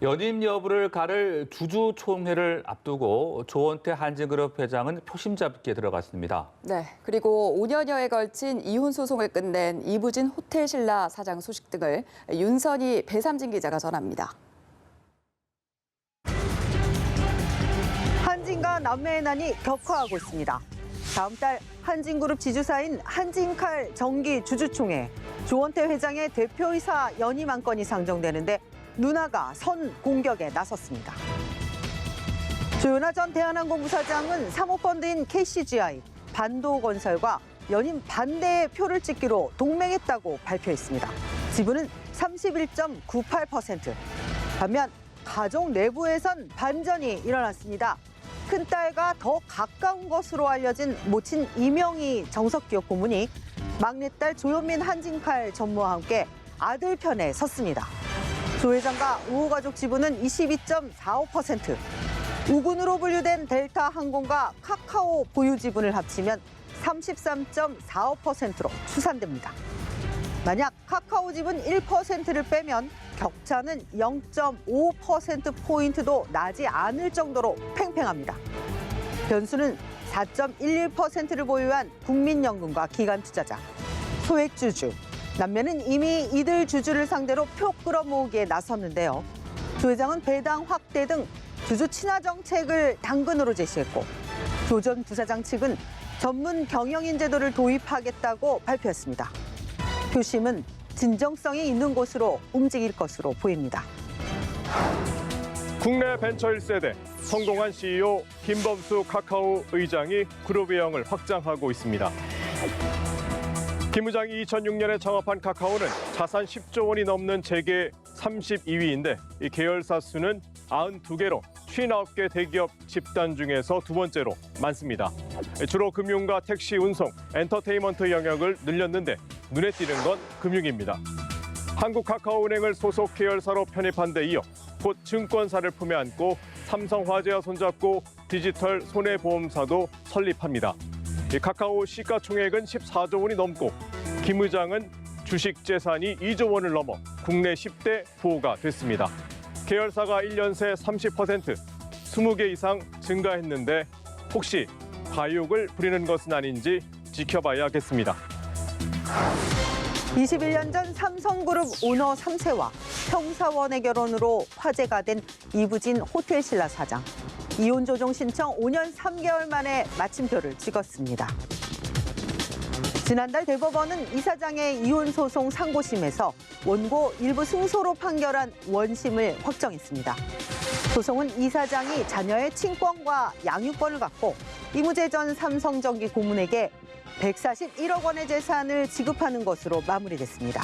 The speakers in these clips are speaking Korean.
연임 여부를 가를 주주총회를 앞두고 조원태 한진그룹 회장은 표심 잡기에 들어갔습니다. 네, 그리고 5년여에 걸친 이혼 소송을 끝낸 이부진 호텔신라 사장 소식 등을 윤선희 배삼진 기자가 전합니다. 한진과 남매의 난이 격화하고 있습니다. 다음 달 한진그룹 지주사인 한진칼 정기 주주총회, 조원태 회장의 대표이사 연임 안건이 상정되는데 누나가 선 공격에 나섰습니다. 조현아 전 대한항공 부사장은 사모펀드인 KCGI, 반도건설과 연임 반대의 표를 찍기로 동맹했다고 발표했습니다. 지분은 31.98%. 반면 가족 내부에선 반전이 일어났습니다. 큰딸과 더 가까운 것으로 알려진 모친 이명희 정석기업 고문이 막내딸 조현민 한진칼 전무와 함께 아들 편에 섰습니다. 조 회장과 우호 가족 지분은 22.45%, 우군으로 분류된 델타 항공과 카카오 보유 지분을 합치면 33.45%로 추산됩니다. 만약 카카오 지분 1%를 빼면 격차는 0.5%포인트도 나지 않을 정도로 팽팽합니다. 변수는 4.11%를 보유한 국민연금과 기관투자자, 소액주주, 남매는 이미 이들 주주를 상대로 표 끌어모으기에 나섰는데요. 조 회장은 배당 확대 등 주주 친화 정책을 당근으로 제시했고, 조 전 부사장 측은 전문 경영인 제도를 도입하겠다고 발표했습니다. 표심은 진정성이 있는 곳으로 움직일 것으로 보입니다. 국내 벤처 1세대 성공한 CEO 김범수 카카오 의장이 그룹의 영을 확장하고 있습니다. 김 의장이 2006년에 창업한 카카오는 자산 10조 원이 넘는 재계 32위인데 이 계열사 수는 92개로 59개 대기업 집단 중에서 두 번째로 많습니다. 주로 금융과 택시, 운송, 엔터테인먼트 영역을 늘렸는데 눈에 띄는 건 금융입니다. 한국카카오은행을 소속 계열사로 편입한 데 이어 곧 증권사를 품에 안고 삼성화재와 손잡고 디지털 손해보험사도 설립합니다. 카카오 시가총액은 14조 원이 넘고 김 의장은 주식 재산이 2조 원을 넘어 국내 10대 부호가 됐습니다. 계열사가 1년 새 30%, 20개 이상 증가했는데 혹시 과욕을 부리는 것은 아닌지 지켜봐야겠습니다. 21년 전 삼성그룹 오너 3세와 형사원의 결혼으로 화제가 된 이부진 호텔신라 사장. 이혼 조정 신청 5년 3개월 만에 마침표를 찍었습니다. 지난달 대법원은 이 사장의 이혼 소송 상고심에서 원고 일부 승소로 판결한 원심을 확정했습니다. 소송은 이 사장이 자녀의 친권과 양육권을 갖고 이무재 전 삼성전기 고문에게 141억 원의 재산을 지급하는 것으로 마무리됐습니다.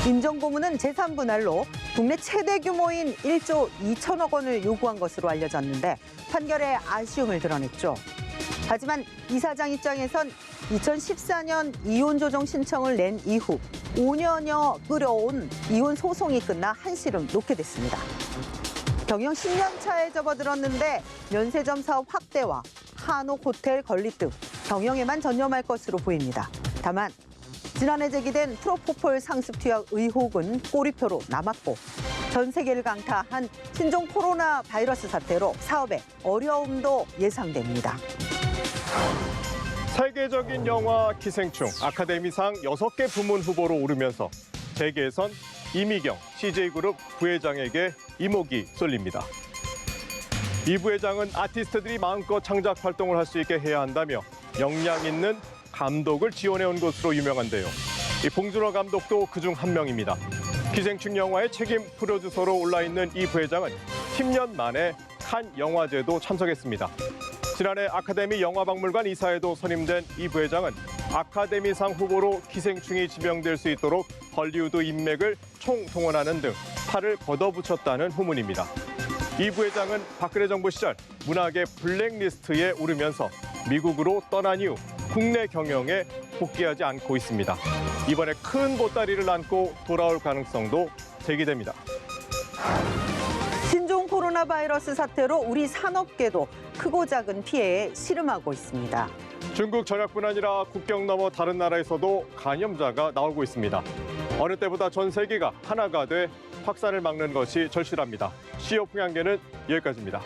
인정고문은 재산 분할로 국내 최대 규모인 1조 2천억 원을 요구한 것으로 알려졌는데 판결에 아쉬움을 드러냈죠. 하지만 이 사장 입장에선 2014년 이혼 조정 신청을 낸 이후 5년여 끌어온 이혼 소송이 끝나 한시름 놓게 됐습니다. 경영 10년 차에 접어들었는데 면세점 사업 확대와 한옥 호텔 건립 등 경영에만 전념할 것으로 보입니다. 다만 지난해 제기된 프로포폴 상습 투약 의혹은 꼬리표로 남았고 전 세계를 강타한 신종 코로나 바이러스 사태로 사업에 어려움도 예상됩니다. 세계적인 영화 기생충 아카데미상 6개 부문 후보로 오르면서 재계에선 이미경 CJ그룹 부회장에게 이목이 쏠립니다. 이 부회장은 아티스트들이 마음껏 창작 활동을 할 수 있게 해야 한다며 역량 있는 감독을 지원해온 것으로 유명한데요. 이 봉준호 감독도 그중 한 명입니다. 기생충 영화의 책임 프로듀서로 올라있는 이 부회장은 10년 만에 칸 영화제도 참석했습니다. 지난해 아카데미 영화박물관 이사에도 선임된 이 부회장은 아카데미상 후보로 기생충이 지명될 수 있도록 헐리우드 인맥을 총동원하는 등 팔을 걷어붙였다는 후문입니다. 이 부회장은 박근혜 정부 시절 문학의 블랙리스트에 오르면서 미국으로 떠난 이후 국내 경영에 복귀하지 않고 있습니다. 이번에 큰 보따리를 안고 돌아올 가능성도 제기됩니다. 신종 코로나 바이러스 사태로 우리 산업계도 크고 작은 피해에 시름하고 있습니다. 중국 전역뿐 아니라 국경 너머 다른 나라에서도 감염자가 나오고 있습니다. 어느 때보다 전 세계가 하나가 돼 확산을 막는 것이 절실합니다. CEO 풍향계는 여기까지입니다.